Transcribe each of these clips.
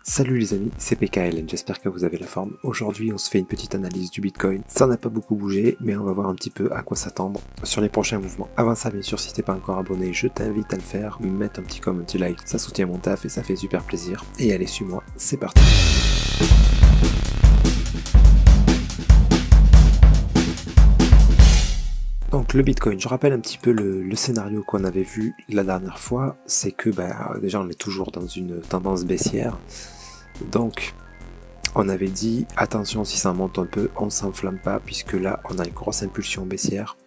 Salut les amis, c'est PKLN, j'espère que vous avez la forme. Aujourd'hui on se fait une petite analyse du Bitcoin. Ça n'a pas beaucoup bougé, mais on va voir un petit peu à quoi s'attendre sur les prochains mouvements. Avant ça, bien sûr, si t'es pas encore abonné, je t'invite à le faire, mettre un petit comme un petit like, ça soutient mon taf et ça fait super plaisir. Et allez, suis-moi, c'est parti. Donc le Bitcoin, je rappelle un petit peu le scénario qu'on avait vu la dernière fois, c'est que déjà on est toujours dans une tendance baissière. Donc, on avait dit, attention si ça monte un peu, on s'enflamme pas, puisque là, on a une grosse impulsion baissière.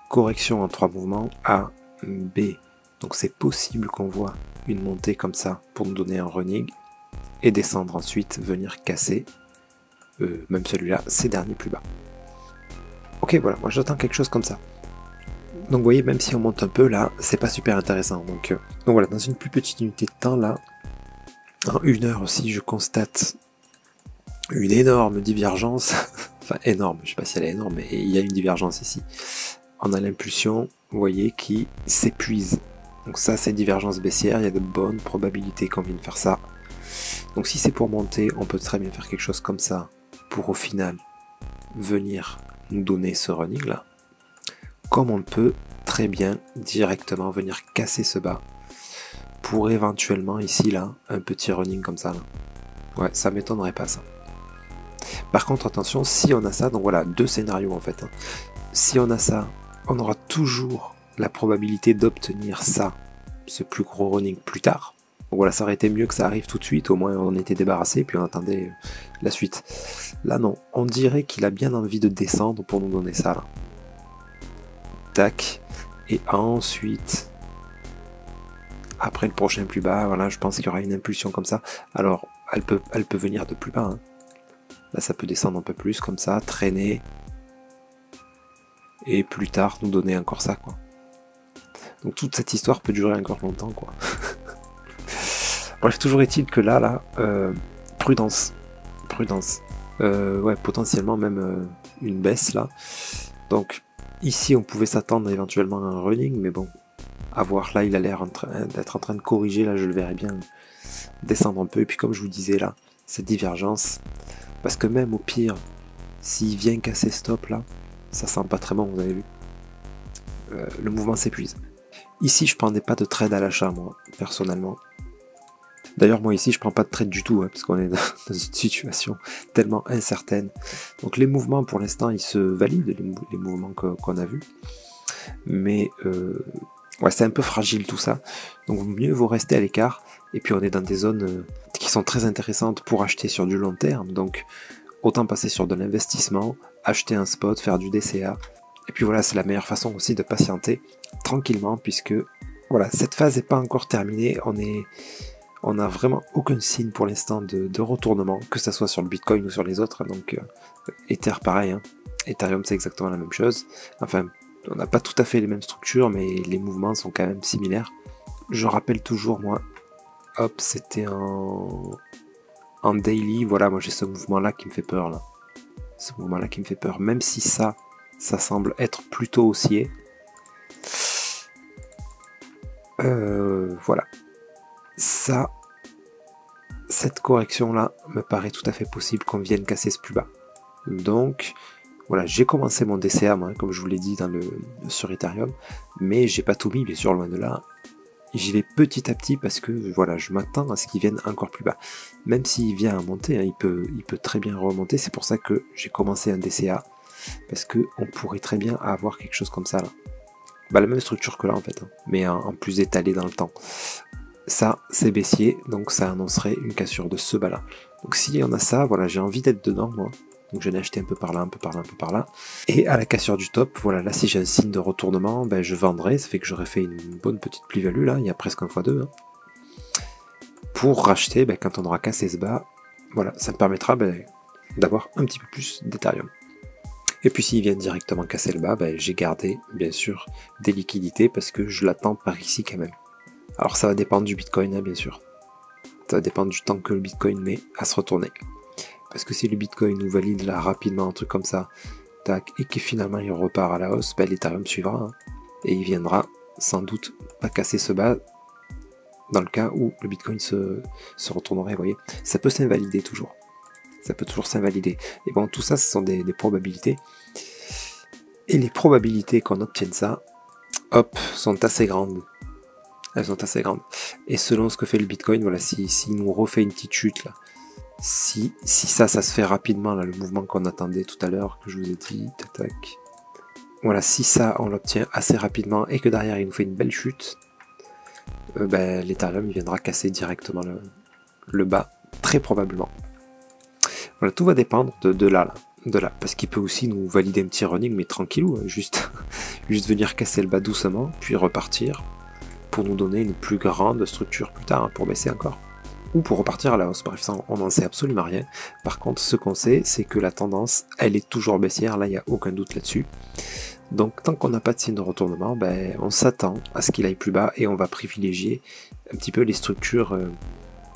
Correction en 3 mouvements, A, B. Donc c'est possible qu'on voit une montée comme ça pour nous donner un running, et descendre ensuite, venir casser, même celui-là, ces derniers plus bas. Ok, voilà, moi j'attends quelque chose comme ça. Donc vous voyez, même si on monte un peu là, c'est pas super intéressant. Donc voilà, dans une plus petite unité de temps là, en 1 heure aussi, je constate une énorme divergence, enfin énorme, je sais pas si elle est énorme, mais il y a une divergence ici. On a l'impulsion, vous voyez, qui s'épuise. Donc ça, c'est une divergence baissière, il y a de bonnes probabilités qu'on vienne faire ça. Donc si c'est pour monter, on peut très bien faire quelque chose comme ça, pour au final venir nous donner ce running là. Comme on peut très bien directement venir casser ce bas, pour éventuellement ici là, un petit running comme ça là. Ouais, ça m'étonnerait pas ça. Par contre, attention, si on a ça, donc voilà, 2 scénarios en fait. Si on a ça, on aura toujours la probabilité d'obtenir ça, ce plus gros running plus tard. Donc voilà, ça aurait été mieux que ça arrive tout de suite, au moins on était débarrassé, puis on attendait la suite. Là non, on dirait qu'il a bien envie de descendre pour nous donner ça là. Tac, et ensuite, après le prochain plus bas, voilà, je pense qu'il y aura une impulsion comme ça. Alors, elle peut venir de plus bas, hein. Là, ça peut descendre un peu plus, comme ça, traîner. Et plus tard, nous donner encore ça, quoi. Donc, toute cette histoire peut durer encore longtemps, quoi. Bref, toujours est-il que là, prudence. Prudence. Ouais, potentiellement même une baisse, là. Donc, ici, on pouvait s'attendre éventuellement à un running, mais bon, à voir. Là, il a l'air d'être en train de corriger. Là, je le verrai bien descendre un peu. Et puis, comme je vous disais, là, cette divergence... Parce que même au pire, s'il vient casser stop là, ça sent pas très bon, vous avez vu. Le mouvement s'épuise. Ici, je prendrais pas de trade à l'achat, moi, personnellement. D'ailleurs, moi ici, je prends pas de trade du tout, hein, parce qu'on est dans une situation tellement incertaine. Donc les mouvements, pour l'instant, ils se valident, les mouvements qu'on a vus. Mais ouais, c'est un peu fragile tout ça. Donc mieux vaut rester à l'écart. Et puis on est dans des zones qui sont très intéressantes pour acheter sur du long terme. Donc autant passer sur de l'investissement, acheter un spot, faire du DCA. Et puis voilà, c'est la meilleure façon aussi de patienter tranquillement, puisque voilà, cette phase n'est pas encore terminée. On n'a vraiment aucun signe pour l'instant de retournement, que ce soit sur le Bitcoin ou sur les autres. Donc Ether pareil, hein. Ethereum c'est exactement la même chose. Enfin, on n'a pas tout à fait les mêmes structures, mais les mouvements sont quand même similaires. Je rappelle toujours, moi, hop, c'était en daily, voilà, moi j'ai ce mouvement-là qui me fait peur, là. Ce mouvement-là qui me fait peur, même si ça semble être plutôt haussier. Voilà. Cette correction-là me paraît tout à fait possible qu'on vienne casser ce plus bas. Donc, voilà, j'ai commencé mon DCA, moi, comme je vous l'ai dit sur Ethereum, mais j'ai pas tout mis, bien sûr, loin de là. J'y vais petit à petit parce que voilà, je m'attends à ce qu'il vienne encore plus bas. Même s'il vient à monter, hein, il peut très bien remonter. C'est pour ça que j'ai commencé un DCA, parce que on pourrait très bien avoir quelque chose comme ça là. La même structure que là en fait, hein, mais en plus étalé dans le temps. Ça, c'est baissier, donc ça annoncerait une cassure de ce bas là. Donc si on a ça, voilà, j'ai envie d'être dedans moi. Donc j'en ai acheté un peu par là, un peu par là, un peu par là. Et à la cassure du top, voilà, là si j'ai un signe de retournement, je vendrai, ça fait que j'aurais fait une bonne petite plus-value là, il y a presque un x2. Hein, pour racheter quand on aura cassé ce bas, voilà, ça me permettra d'avoir un petit peu plus d'Ethereum. Et puis s'il vient directement casser le bas, j'ai gardé bien sûr des liquidités parce que je l'attends par ici quand même. Alors ça va dépendre du Bitcoin, hein, bien sûr. Ça va dépendre du temps que le Bitcoin met à se retourner. Parce que si le Bitcoin nous valide là rapidement un truc comme ça, tac, et que finalement il repart à la hausse, l'Ethereum suivra, hein, et il viendra sans doute pas casser ce bas dans le cas où le Bitcoin se retournerait, vous voyez. Ça peut s'invalider toujours. Ça peut toujours s'invalider. Et bon, tout ça, ce sont des probabilités. Et les probabilités qu'on obtienne ça, hop, sont assez grandes. Elles sont assez grandes. Et selon ce que fait le Bitcoin, voilà, si nous refait une petite chute, là, si ça se fait rapidement, là, le mouvement qu'on attendait tout à l'heure, que je vous ai dit, tac. Voilà, si ça, on l'obtient assez rapidement et que derrière, il nous fait une belle chute, ben, l'Ethereum, il viendra casser directement le bas, très probablement. Voilà, tout va dépendre de là, parce qu'il peut aussi nous valider un petit running, mais tranquillou, juste venir casser le bas doucement, puis repartir, pour nous donner une plus grande structure plus tard, hein, pour baisser encore, ou pour repartir à la hausse. Bref, ça, on n'en sait absolument rien. Par contre, ce qu'on sait, c'est que la tendance, elle est toujours baissière, là, il n'y a aucun doute là-dessus. Donc, tant qu'on n'a pas de signe de retournement, ben, on s'attend à ce qu'il aille plus bas, et on va privilégier un petit peu les structures,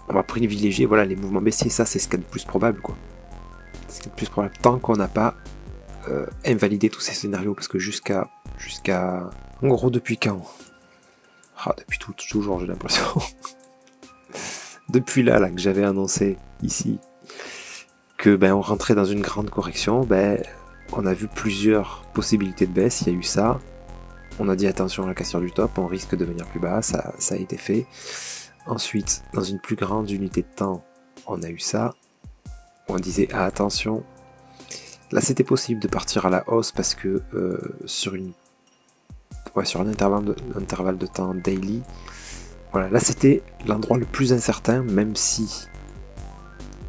on va privilégier, voilà, les mouvements baissiers. Ça, c'est ce qu'il y a de plus probable, quoi. C'est ce qui est le plus probable, tant qu'on n'a pas invalidé tous ces scénarios, parce que jusqu'à en gros, depuis quand? Ah, depuis toujours, j'ai l'impression. Depuis là, que j'avais annoncé ici que ben on rentrait dans une grande correction, ben on a vu plusieurs possibilités de baisse. Il y a eu ça, on a dit attention à la cassure du top, on risque de venir plus bas, ça a été fait. Ensuite, dans une plus grande unité de temps, on a eu ça, on disait ah, attention, là c'était possible de partir à la hausse parce que sur un intervalle de temps daily, voilà, là c'était l'endroit le plus incertain, même si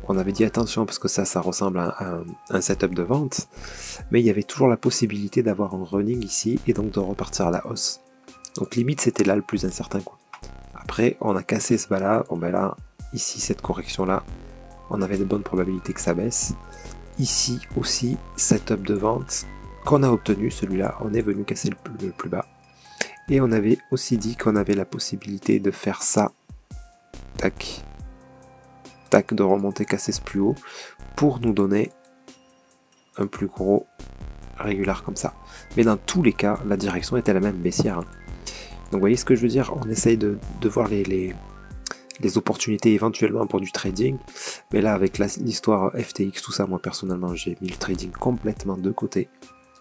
on avait dit attention parce que ça ressemble à un setup de vente, mais il y avait toujours la possibilité d'avoir un running ici et donc de repartir à la hausse. Donc limite c'était là le plus incertain, quoi. Après on a cassé ce bas là, bon ben là, ici cette correction là, on avait de bonnes probabilités que ça baisse. Ici aussi, setup de vente qu'on a obtenu, celui-là, on est venu casser le plus bas. Et on avait aussi dit qu'on avait la possibilité de faire ça, tac, tac, de remonter, casser ce plus haut, pour nous donner un plus gros régular comme ça. Mais dans tous les cas, la direction était la même, baissière. Hein. Donc vous voyez ce que je veux dire, on essaye de voir les opportunités éventuellement pour du trading, mais là avec l'histoire FTX, tout ça, moi personnellement j'ai mis le trading complètement de côté,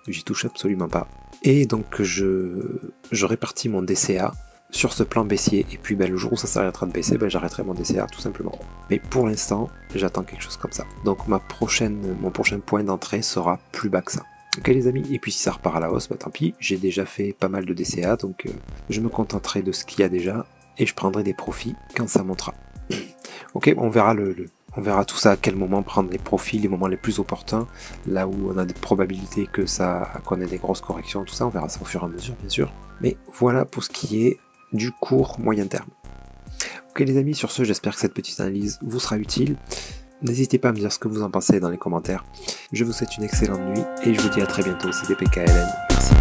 j'y touche absolument pas, et donc je répartis mon DCA sur ce plan baissier, et puis ben, le jour où ça s'arrêtera de baisser, ben, j'arrêterai mon DCA tout simplement. Mais pour l'instant, j'attends quelque chose comme ça. Donc mon prochain point d'entrée sera plus bas que ça. Ok les amis, et puis si ça repart à la hausse, bah tant pis, j'ai déjà fait pas mal de DCA, donc je me contenterai de ce qu'il y a déjà, et je prendrai des profits quand ça montera. Ok, on verra on verra tout ça à quel moment prendre les profits, les moments les plus opportuns, là où on a des probabilités qu'on ait des grosses corrections, tout ça, on verra ça au fur et à mesure, bien sûr. Mais voilà pour ce qui est du court moyen terme. Ok les amis, sur ce, j'espère que cette petite analyse vous sera utile. N'hésitez pas à me dire ce que vous en pensez dans les commentaires. Je vous souhaite une excellente nuit et je vous dis à très bientôt. C'était PKLN. Merci.